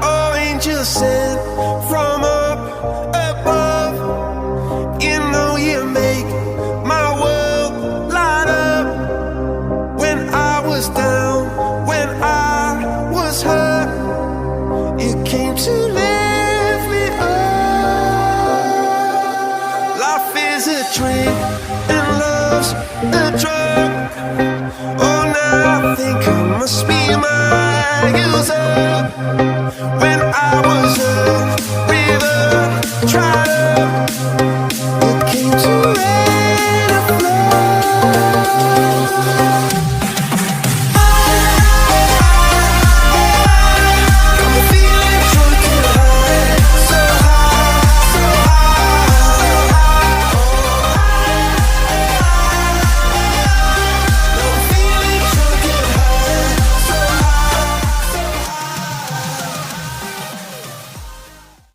Oh, angel sent from up above. You know you make my world light up. When I was down, when I was hurt, you came to lift me up. Life is a drink and love's a drug. Oh, now I think I must be my user. When I was a river, dried up.